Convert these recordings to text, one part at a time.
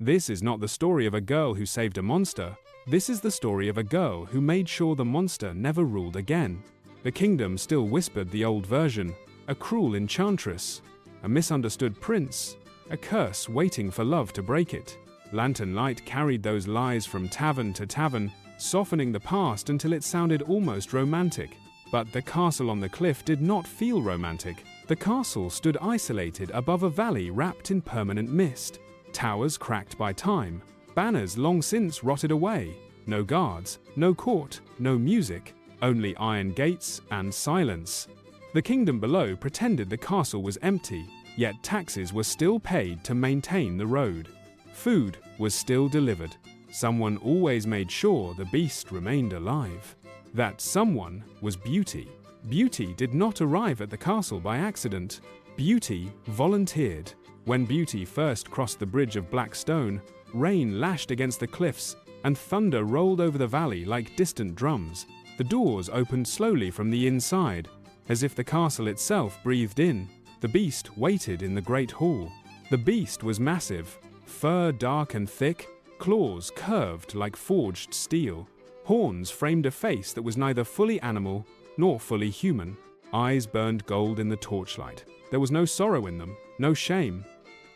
This is not the story of a girl who saved a monster. This is the story of a girl who made sure the monster never ruled again. The kingdom still whispered the old version, a cruel enchantress, a misunderstood prince, a curse waiting for love to break it. Lantern Light carried those lies from tavern to tavern, softening the past until it sounded almost romantic. But the castle on the cliff did not feel romantic. The castle stood isolated above a valley wrapped in permanent mist. Towers cracked by time, banners long since rotted away. No guards, no court, no music, only iron gates and silence. The kingdom below pretended the castle was empty, yet taxes were still paid to maintain the road. Food was still delivered. Someone always made sure the beast remained alive. That someone was Beauty. Beauty did not arrive at the castle by accident. Beauty volunteered. When Beauty first crossed the bridge of black stone, rain lashed against the cliffs and thunder rolled over the valley like distant drums. The doors opened slowly from the inside, as if the castle itself breathed in. The beast waited in the great hall. The beast was massive, fur dark and thick, claws curved like forged steel. Horns framed a face that was neither fully animal nor fully human. Eyes burned gold in the torchlight. There was no sorrow in them, no shame.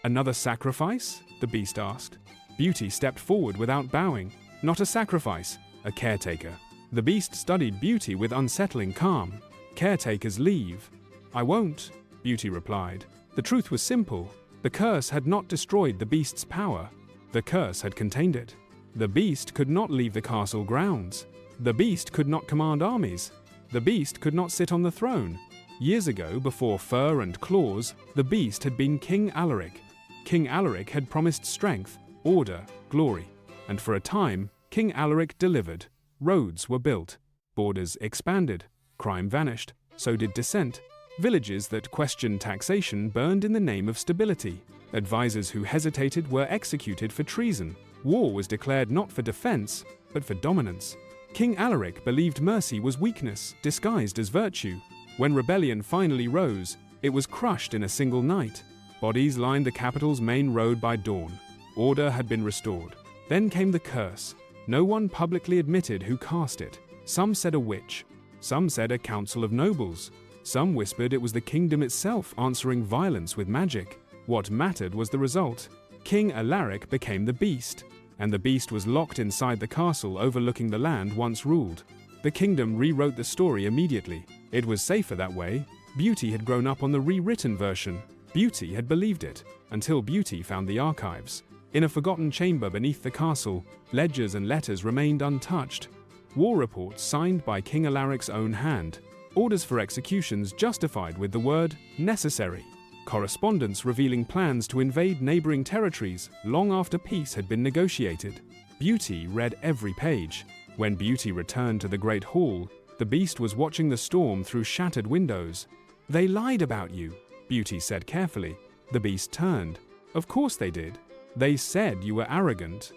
"Another sacrifice?" the beast asked. Beauty stepped forward without bowing. "Not a sacrifice, a caretaker." The beast studied Beauty with unsettling calm. "Caretakers leave." "I won't," Beauty replied. The truth was simple. The curse had not destroyed the beast's power. The curse had contained it. The beast could not leave the castle grounds. The beast could not command armies. The beast could not sit on the throne. Years ago, before fur and claws, the beast had been King Alaric. King Alaric had promised strength, order, glory. And for a time, King Alaric delivered. Roads were built. Borders expanded. Crime vanished. So did dissent. Villages that questioned taxation burned in the name of stability. Advisors who hesitated were executed for treason. War was declared not for defense, but for dominance. King Alaric believed mercy was weakness, disguised as virtue. When rebellion finally rose, it was crushed in a single night. Bodies lined the capital's main road by dawn. Order had been restored. Then came the curse. No one publicly admitted who cast it. Some said a witch. Some said a council of nobles. Some whispered it was the kingdom itself answering violence with magic. What mattered was the result. King Alaric became the beast, and the beast was locked inside the castle overlooking the land once ruled. The kingdom rewrote the story immediately. It was safer that way. Beauty had grown up on the rewritten version. Beauty had believed it, until Beauty found the archives. In a forgotten chamber beneath the castle, ledgers and letters remained untouched. War reports signed by King Alaric's own hand. Orders for executions justified with the word necessary. Correspondence revealing plans to invade neighboring territories long after peace had been negotiated. Beauty read every page. When Beauty returned to the Great Hall, the beast was watching the storm through shattered windows. "They lied about you," Beauty said carefully. The beast turned. "Of course they did. They said you were arrogant.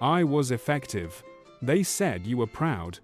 I was effective. They said you were proud.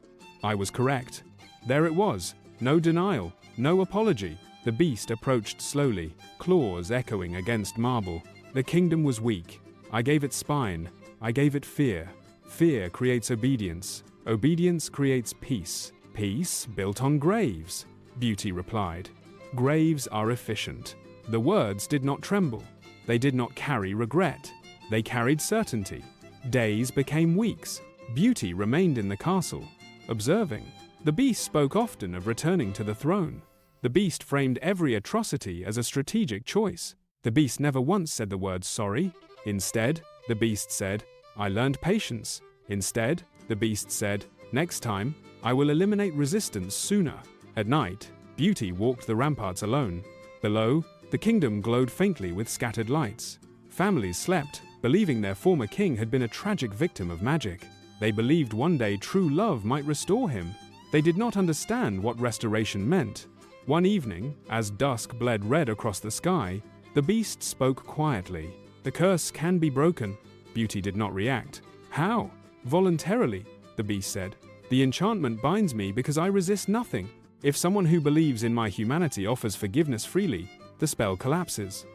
I was correct." There it was. No denial, no apology. The beast approached slowly, claws echoing against marble. "The kingdom was weak. I gave it spine. I gave it fear. Fear creates obedience. Obedience creates peace. Peace built on graves," Beauty replied. "Graves are efficient." The words did not tremble. They did not carry regret. They carried certainty. Days became weeks. Beauty remained in the castle, observing. The beast spoke often of returning to the throne. The beast framed every atrocity as a strategic choice. The beast never once said the word sorry. Instead, the beast said, "I learned patience." Instead, the beast said, "Next time, I will eliminate resistance sooner." At night, Beauty walked the ramparts alone. Below, the kingdom glowed faintly with scattered lights. Families slept, believing their former king had been a tragic victim of magic. They believed one day true love might restore him. They did not understand what restoration meant. One evening, as dusk bled red across the sky, the beast spoke quietly. "The curse can be broken." Beauty did not react. "How?" "Voluntarily," the beast said. "The enchantment binds me because I resist nothing. If someone who believes in my humanity offers forgiveness freely, the spell collapses."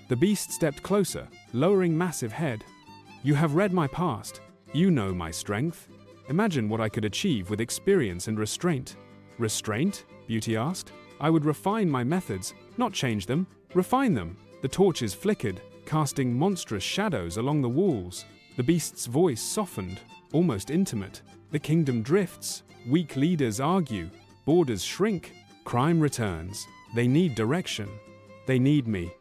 The beast stepped closer, lowering massive head. You have read my past. You know my strength. Imagine what I could achieve with experience and restraint. Restraint? Beauty asked. I would refine my methods, not change them, refine them. The torches flickered, casting monstrous shadows along the walls. The beast's voice softened, almost intimate. The kingdom drifts. Weak leaders argue. Borders shrink. Crime returns. They need direction. They need me.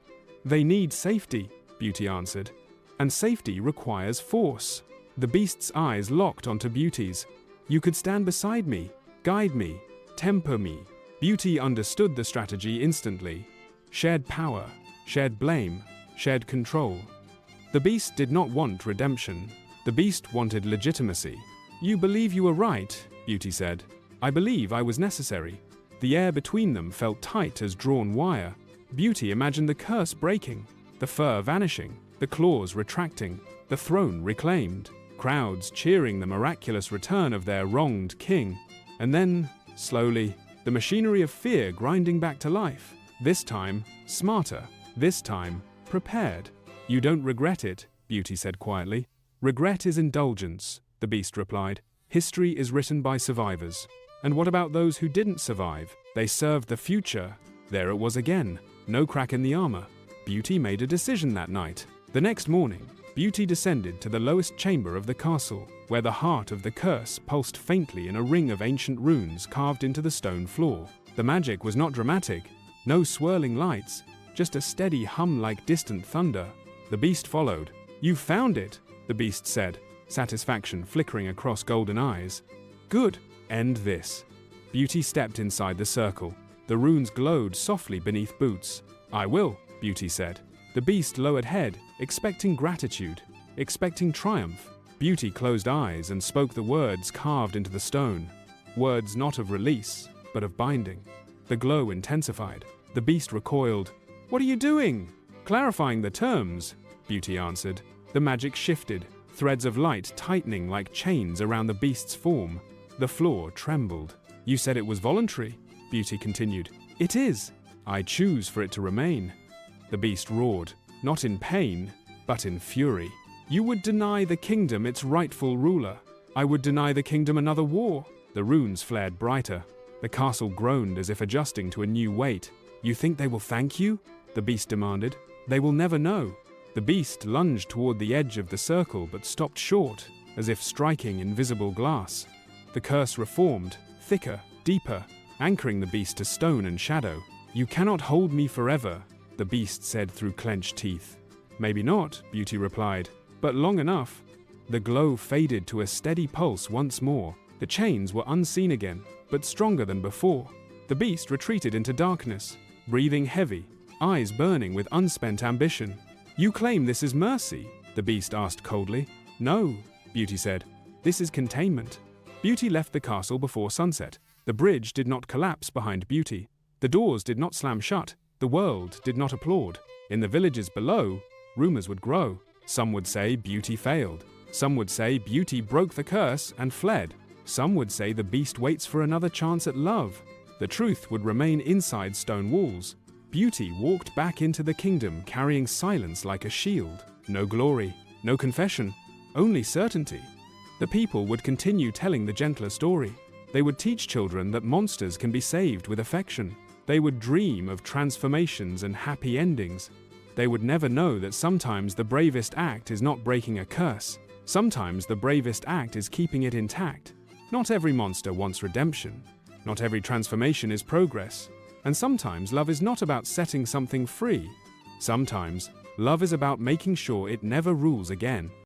They need safety, Beauty answered. And safety requires force. The beast's eyes locked onto Beauty's. You could stand beside me, guide me, temper me. Beauty understood the strategy instantly. Shared power, shared blame, shared control. The beast did not want redemption. The beast wanted legitimacy. You believe you were right, Beauty said. I believe I was necessary. The air between them felt tight as drawn wire. Beauty imagined the curse breaking, the fur vanishing, the claws retracting, the throne reclaimed, crowds cheering the miraculous return of their wronged king. And then, slowly, the machinery of fear grinding back to life. This time, smarter. This time, prepared. You don't regret it, Beauty said quietly. Regret is indulgence, the beast replied. History is written by survivors. And what about those who didn't survive? They served the future. There it was again. No crack in the armor. Beauty made a decision that night. The next morning, Beauty descended to the lowest chamber of the castle, where the heart of the curse pulsed faintly in a ring of ancient runes carved into the stone floor. The magic was not dramatic. No swirling lights, just a steady hum like distant thunder. The beast followed. You found it, the beast said, satisfaction flickering across golden eyes. Good. End this. Beauty stepped inside the circle. The runes glowed softly beneath boots. I will, Beauty said. The beast lowered head, expecting gratitude, expecting triumph. Beauty closed eyes and spoke the words carved into the stone. Words not of release, but of binding. The glow intensified. The beast recoiled. What are you doing? Clarifying the terms, Beauty answered. The magic shifted, threads of light tightening like chains around the beast's form. The floor trembled. You said it was voluntary, Beauty continued. It is. I choose for it to remain. The beast roared, not in pain, but in fury. You would deny the kingdom its rightful ruler. I would deny the kingdom another war. The runes flared brighter. The castle groaned as if adjusting to a new weight. You think they will thank you? The beast demanded. They will never know. The beast lunged toward the edge of the circle but stopped short, as if striking invisible glass. The curse reformed, thicker, deeper, anchoring the beast to stone and shadow. You cannot hold me forever, the beast said through clenched teeth. Maybe not, Beauty replied, but long enough. The glow faded to a steady pulse once more. The chains were unseen again, but stronger than before. The beast retreated into darkness, breathing heavy, eyes burning with unspent ambition. You claim this is mercy? The beast asked coldly. No, Beauty said. This is containment. Beauty left the castle before sunset. The bridge did not collapse behind Beauty. The doors did not slam shut. The world did not applaud. In the villages below, rumors would grow. Some would say Beauty failed. Some would say Beauty broke the curse and fled. Some would say the beast waits for another chance at love. The truth would remain inside stone walls. Beauty walked back into the kingdom carrying silence like a shield. No glory, no confession, only certainty. The people would continue telling the gentler story. They would teach children that monsters can be saved with affection. They would dream of transformations and happy endings. They would never know that sometimes the bravest act is not breaking a curse. Sometimes the bravest act is keeping it intact. Not every monster wants redemption. Not every transformation is progress. And sometimes love is not about setting something free. Sometimes love is about making sure it never rules again.